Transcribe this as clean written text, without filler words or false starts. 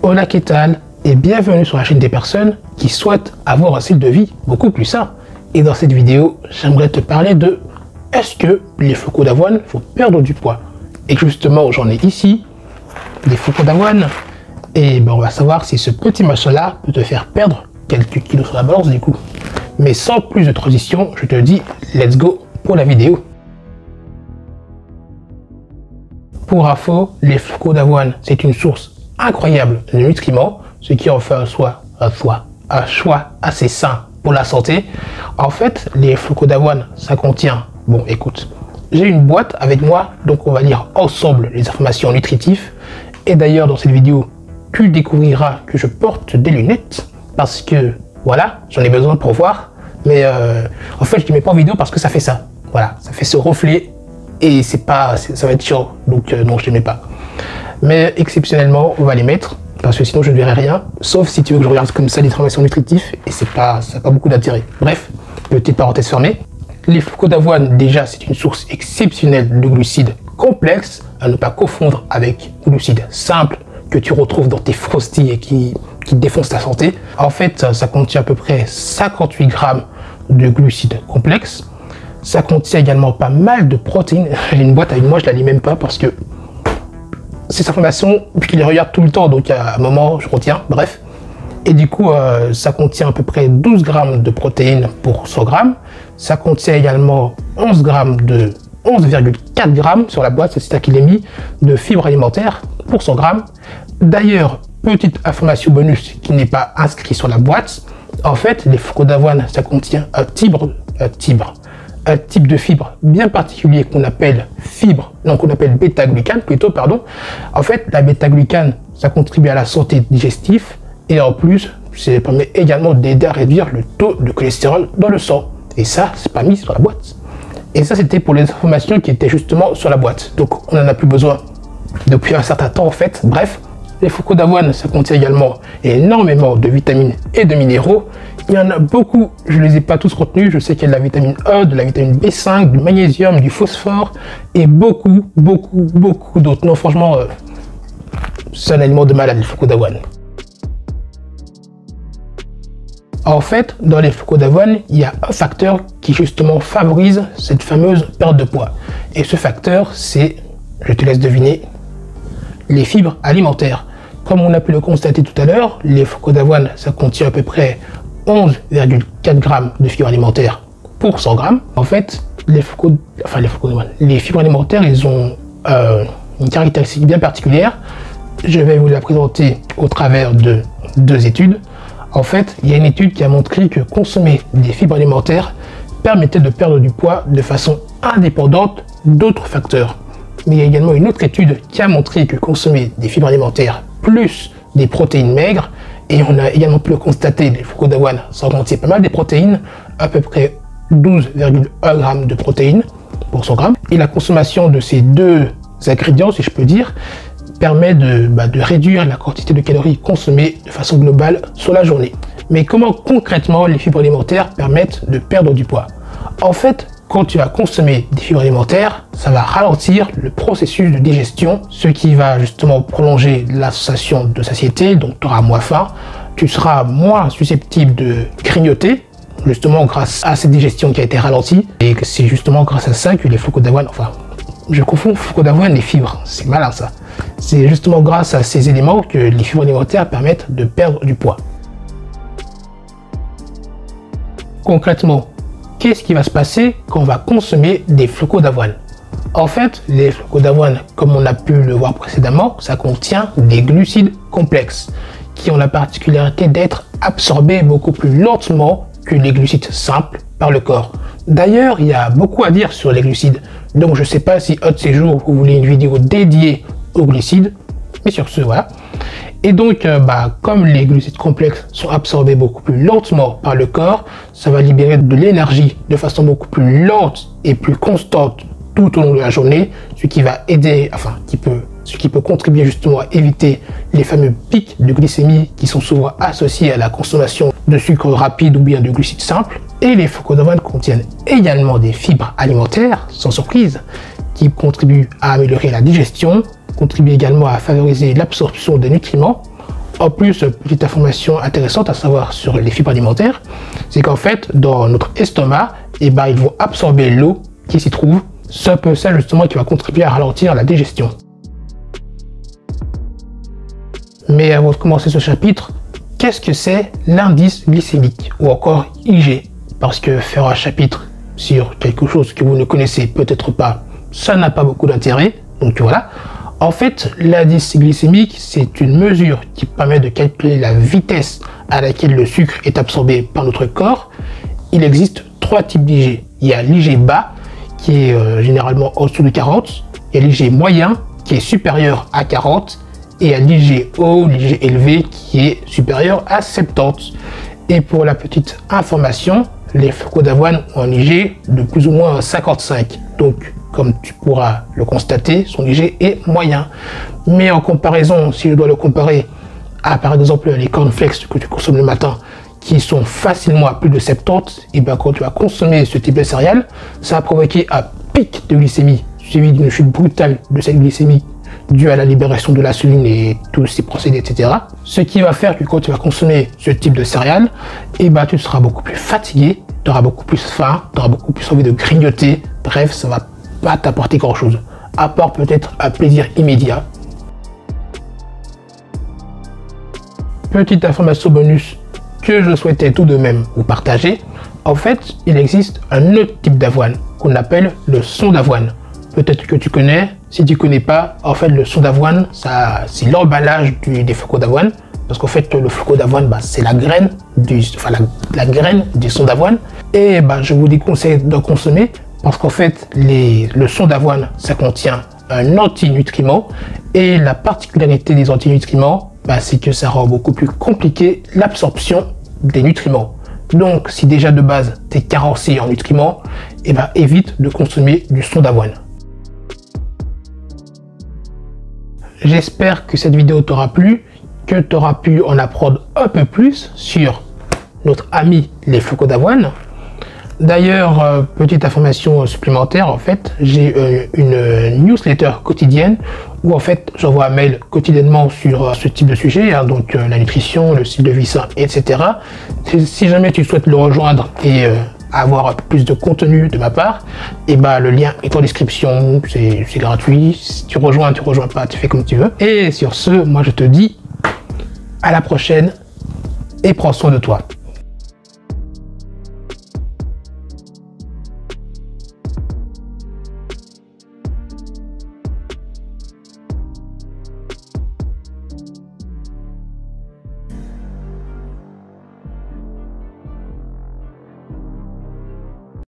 Hola, ¿qué tal? Et bienvenue sur la chaîne des personnes qui souhaitent avoir un style de vie beaucoup plus sain. Et dans cette vidéo, j'aimerais te parler de est-ce que les flocons d'avoine font perdre du poids? Et justement, j'en ai ici des flocons d'avoine. Et ben, on va savoir si ce petit machin-là peut te faire perdre quelques kilos sur la balance du coup. Mais sans plus de transition, je te dis let's go pour la vidéo. Pour info, les flocons d'avoine, c'est une source incroyable de nutriments, ce qui en fait un choix assez sain pour la santé. En fait, les flocons d'avoine, ça contient, bon écoute, j'ai une boîte avec moi, donc on va lire ensemble les informations nutritives. Et d'ailleurs, dans cette vidéo, tu découvriras que je porte des lunettes, parce que, voilà, j'en ai besoin pour voir. Mais en fait, je ne les mets pas en vidéo parce que ça fait ça. Voilà, ça fait ce reflet. Et c'est pas, ça va être chiant, donc non, je ne les mets pas. Mais exceptionnellement, on va les mettre, parce que sinon je ne verrai rien, sauf si tu veux que je regarde comme ça les informations nutritives, et ça n'a pas beaucoup d'intérêt. Bref, petite parenthèse fermée. Les flocons d'avoine, déjà, c'est une source exceptionnelle de glucides complexes, à ne pas confondre avec glucides simples que tu retrouves dans tes frosties et qui défoncent ta santé. En fait, ça contient à peu près 58 grammes de glucides complexes. Ça contient également pas mal de protéines. J'ai une boîte avec moi, je la lis même pas parce que ces informations, je les regarde tout le temps, donc à un moment, je retiens, bref. Et du coup, ça contient à peu près 12 grammes de protéines pour 100 grammes. Ça contient également 11,4 grammes sur la boîte, c'est ça qu'il est mis, de fibres alimentaires pour 100 grammes. D'ailleurs, petite information bonus qui n'est pas inscrit sur la boîte. En fait, les flocons d'avoine, ça contient un type de fibre bien particulier qu'on appelle bêta-glucane plutôt, pardon. En fait, la bêta-glucane, ça contribue à la santé digestive et en plus, ça permet également d'aider à réduire le taux de cholestérol dans le sang. Et ça, c'est pas mis sur la boîte. Et ça, c'était pour les informations qui étaient justement sur la boîte. Donc, on n'en a plus besoin depuis un certain temps en fait. Bref, les flocons d'avoine, ça contient également énormément de vitamines et de minéraux. Il y en a beaucoup, je ne les ai pas tous retenus. Je sais qu'il y a de la vitamine E, de la vitamine B5, du magnésium, du phosphore et beaucoup d'autres. Non, franchement, c'est un aliment de malade, les flocons d'avoine. En fait, dans les flocons d'avoine, il y a un facteur qui justement favorise cette fameuse perte de poids. Et ce facteur, c'est, je te laisse deviner, les fibres alimentaires. Comme on a pu le constater tout à l'heure, les flocons d'avoine, ça contient à peu près 11,4 grammes de fibres alimentaires pour 100 grammes. En fait, les fibres alimentaires, ils ont une caractéristique bien particulière. Je vais vous la présenter au travers de 2 études. En fait, il y a une étude qui a montré que consommer des fibres alimentaires permettait de perdre du poids de façon indépendante d'autres facteurs. Mais il y a également une autre étude qui a montré que consommer des fibres alimentaires plus des protéines maigres, et on a également pu le constater, les flocons d'avoine, ça contient pas mal de protéines, à peu près 12,1 grammes de protéines pour 100 grammes. Et la consommation de ces 2 ingrédients, si je peux dire, permet de réduire la quantité de calories consommées de façon globale sur la journée. Mais comment concrètement les fibres alimentaires permettent de perdre du poids? En fait, quand tu vas consommer des fibres alimentaires, ça va ralentir le processus de digestion, ce qui va justement prolonger la sensation de satiété, donc tu auras moins faim, tu seras moins susceptible de grignoter, justement grâce à cette digestion qui a été ralentie, et c'est justement grâce à ça que les flocons d'avoine, enfin, je confonds flocons d'avoine et fibres, c'est malin ça. C'est justement grâce à ces éléments que les fibres alimentaires permettent de perdre du poids. Concrètement, qu'est-ce qui va se passer quand on va consommer des flocons d'avoine? En fait, les flocons d'avoine, comme on a pu le voir précédemment, ça contient des glucides complexes qui ont la particularité d'être absorbés beaucoup plus lentement que les glucides simples par le corps. D'ailleurs, il y a beaucoup à dire sur les glucides, donc je ne sais pas si un de ces jours vous voulez une vidéo dédiée aux glucides, mais sur ce, voilà. Et donc, comme les glucides complexes sont absorbés beaucoup plus lentement par le corps, ça va libérer de l'énergie de façon beaucoup plus lente et plus constante tout au long de la journée, ce qui va aider, ce qui peut contribuer justement à éviter les fameux pics de glycémie qui sont souvent associés à la consommation de sucre rapide ou bien de glucides simples. Et les flocons d'avoine contiennent également des fibres alimentaires, sans surprise, qui contribuent à améliorer la digestion, contribuent également à favoriser l'absorption des nutriments. En plus, petite information intéressante à savoir sur les fibres alimentaires, c'est qu'en fait, dans notre estomac, ils vont absorber l'eau qui s'y trouve. C'est un peu ça justement qui va contribuer à ralentir la digestion. Mais avant de commencer ce chapitre, qu'est-ce que c'est l'indice glycémique ou encore IG? Parce que faire un chapitre sur quelque chose que vous ne connaissez peut-être pas, ça n'a pas beaucoup d'intérêt. Donc voilà. En fait, l'indice glycémique, c'est une mesure qui permet de calculer la vitesse à laquelle le sucre est absorbé par notre corps. Il existe 3 types d'IG. Il y a l'IG bas, qui est généralement en dessous de 40. Il y a l'IG moyen, qui est supérieur à 40. Et il y a l'IG haut, l'IG élevé, qui est supérieur à 70. Et pour la petite information, les flocons d'avoine ont un IG de plus ou moins 55. Donc, comme tu pourras le constater, son IG est moyen. Mais en comparaison, si je dois le comparer à par exemple les cornflakes que tu consommes le matin, qui sont facilement à plus de 70, et bien quand tu vas consommer ce type de céréales, ça va provoquer un pic de glycémie, suivi d'une chute brutale de cette glycémie due à la libération de l'insuline et tous ces procédés, etc. Ce qui va faire que quand tu vas consommer ce type de céréales, et ben tu seras beaucoup plus fatigué, tu auras beaucoup plus faim, tu auras beaucoup plus envie de grignoter. Bref, ça va pas t'apporter grand chose, à part peut-être un plaisir immédiat. Petite information bonus que je souhaitais tout de même vous partager. En fait, il existe un autre type d'avoine qu'on appelle le son d'avoine. Peut-être que tu connais. Si tu connais pas, en fait, le son d'avoine, c'est l'emballage des flocons d'avoine. Parce qu'en fait, le flocon d'avoine, c'est la graine la graine du son d'avoine. Et je vous déconseille d'en consommer parce qu'en fait, le son d'avoine, ça contient un antinutriment. Et la particularité des antinutriments, c'est que ça rend beaucoup plus compliqué l'absorption des nutriments. Donc, si déjà de base, tu es carencé en nutriments, évite de consommer du son d'avoine. J'espère que cette vidéo t'aura plu, que tu auras pu en apprendre un peu plus sur notre ami les flocons d'avoine. D'ailleurs, petite information supplémentaire, en fait, j'ai une newsletter quotidienne où en fait j'envoie un mail quotidiennement sur ce type de sujet, donc la nutrition, le style de vie sain, etc. Si jamais tu souhaites le rejoindre et avoir plus de contenu de ma part, le lien est en description, c'est gratuit. Si tu rejoins pas, tu fais comme tu veux. Et sur ce, moi je te dis à la prochaine et prends soin de toi.